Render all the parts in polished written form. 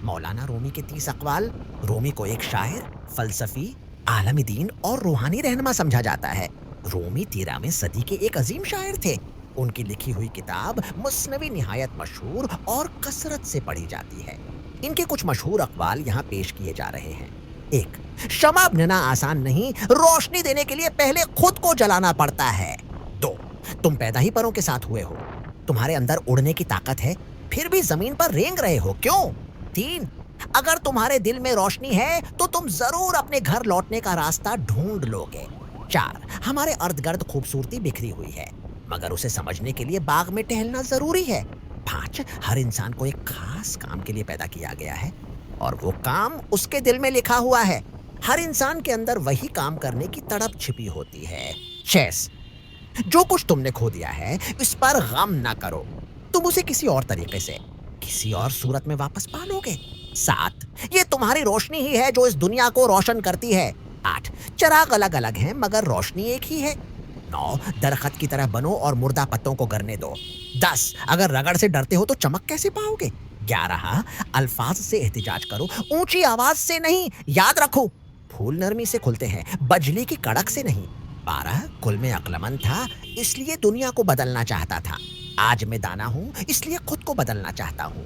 मौलाना रूमी के 30 अक़वाल। रूमी को एक शायर, फलसफी, आलमी दीन और रूहानी रहनुमा समझा जाता है। रूमी 13वीं सदी के एक अजीम शायर थे। उनकी लिखी हुई किताब मुस्नवी निहायत मशहूर और कसरत से पढ़ी जाती है। इनके कुछ मशहूर अक़वाल यहाँ पेश किए जा रहे हैं। 1. शमा बनना आसान नहीं, रोशनी देने के लिए पहले खुद को जलाना पड़ता है। 2. तुम पैदा ही परों के साथ हुए हो, तुम्हारे अंदर उड़ने की ताकत है, फिर भी जमीन पर रेंग रहे हो क्यों? 3. अगर तुम्हारे दिल में रोशनी है तो तुम जरूर अपने घर लौटने का रास्ता ढूंढ लोगे। 4. हमारे अर्ध गिर्द खूबसूरती बिखरी हुई है, मगर उसे समझने के लिए बाग में टहलना जरूरी है। 5. हर इंसान को एक खास काम के लिए पैदा किया गया है और वो काम उसके दिल में लिखा हुआ है। हर इंसान के अंदर वही काम करने की तड़प छिपी होती है। 6. जो कुछ तुमने खो दिया है इस पर गम ना करो, तुम उसे किसी और तरीके से, किसी और सूरत में वापस पालोगे। 7. ये तुम्हारी रोशनी ही है जो इस दुनिया को रोशन करती है। 8. चिराग अलग अलग हैं मगर रोशनी एक ही है। 9. दरख्त की तरह बनो और मुर्दा पत्तों को गरने दो। 10. अगर रगड़ से डरते हो तो चमक कैसे पाओगे। 11. अल्फाज से एहतिजाज करो, ऊंची आवाज से नहीं, याद रखो फूल नरमी से खुलते हैं, बजली की कड़क से नहीं। 12. कुल में अक्लमंद था इसलिए दुनिया को बदलना चाहता था, आज मैं दाना हूँ इसलिए खुद को बदलना चाहता हूँ।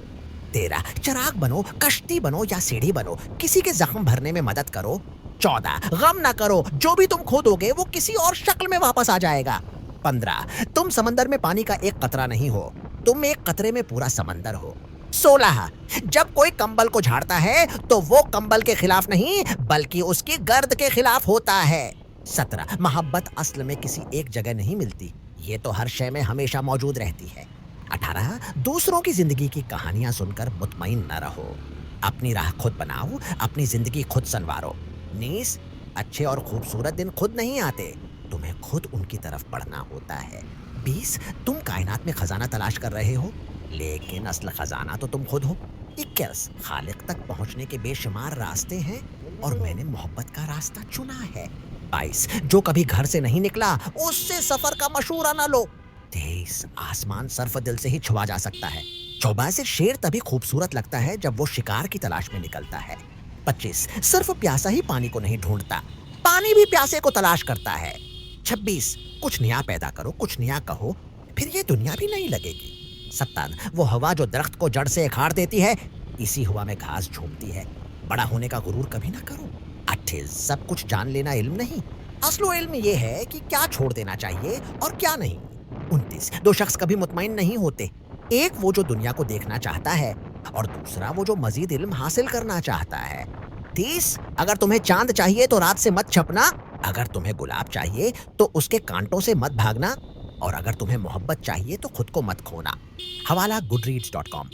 13. चिराग बनो, कश्ती बनो या सीढ़ी बनो, किसी के जख्म भरने में मदद करो। 14. गम ना करो, जो भी तुम खो दोगे वो किसी और शक्ल में वापस आ जाएगा। 15. तुम समंदर में पानी का एक कतरा नहीं हो, तुम एक कतरे में पूरा समंदर हो। 16. जब कोई कंबल को झाड़ता है तो वो कंबल के खिलाफ नहीं बल्कि उसकी गर्द के खिलाफ होता है। 17. मोहब्बत असल में किसी एक जगह नहीं मिलती, ये तो हर शय में हमेशा मौजूद रहती है। 18. दूसरों की जिंदगी की कहानियां सुनकर मुतमईन न रहो, अपनी राह खुद बनाओ, अपनी जिंदगी खुद संवारो। 19. अच्छे और खूबसूरत दिन खुद नहीं आते, तुम्हें खुद उनकी तरफ बढ़ना होता है। 20. तुम कायनात में खजाना तलाश कर रहे हो लेकिन असल खजाना तो तुम खुद हो। 21. खालिक तक पहुंचने के बेशुमार रास्ते हैं और मैंने मोहब्बत का रास्ता चुना है। 22. जो कभी घर से नहीं निकला उससे सफर का मशूरा ना लो। 23. आसमान सर्फ दिल से ही छुआ जा सकता है। 24. शेर तभी खूबसूरत लगता है जब वो शिकार की तलाश में निकलता है। 25. सिर्फ प्यासा ही पानी को नहीं ढूंढता, पानी भी प्यासे को तलाश करता है। 26. कुछ नया पैदा करो, कुछ नया कहो, फिर ये दुनिया भी नहीं लगेगी। 27. वो हवा जो दरख्त को जड़ से उखाड़ देती है, इसी हवा में घास झूमती है, बड़ा होने का गुरूर कभी ना करो। 28. सब कुछ जान लेना इल्म नहीं, असलो इल्म ये है कि क्या छोड़ देना चाहिए और क्या नहीं। 29. दो शख्स कभी मुतमईन नहीं होते, एक वो जो दुनिया को देखना चाहता है और दूसरा वो जो मजीद इल्म हासिल करना चाहता है। 30. अगर तुम्हें चांद चाहिए तो रात से मत छपना, अगर तुम्हें गुलाब चाहिए तो उसके कांटों से मत भागना, और अगर तुम्हें मोहब्बत चाहिए तो खुद को मत खोना। हवाला goodreads.com।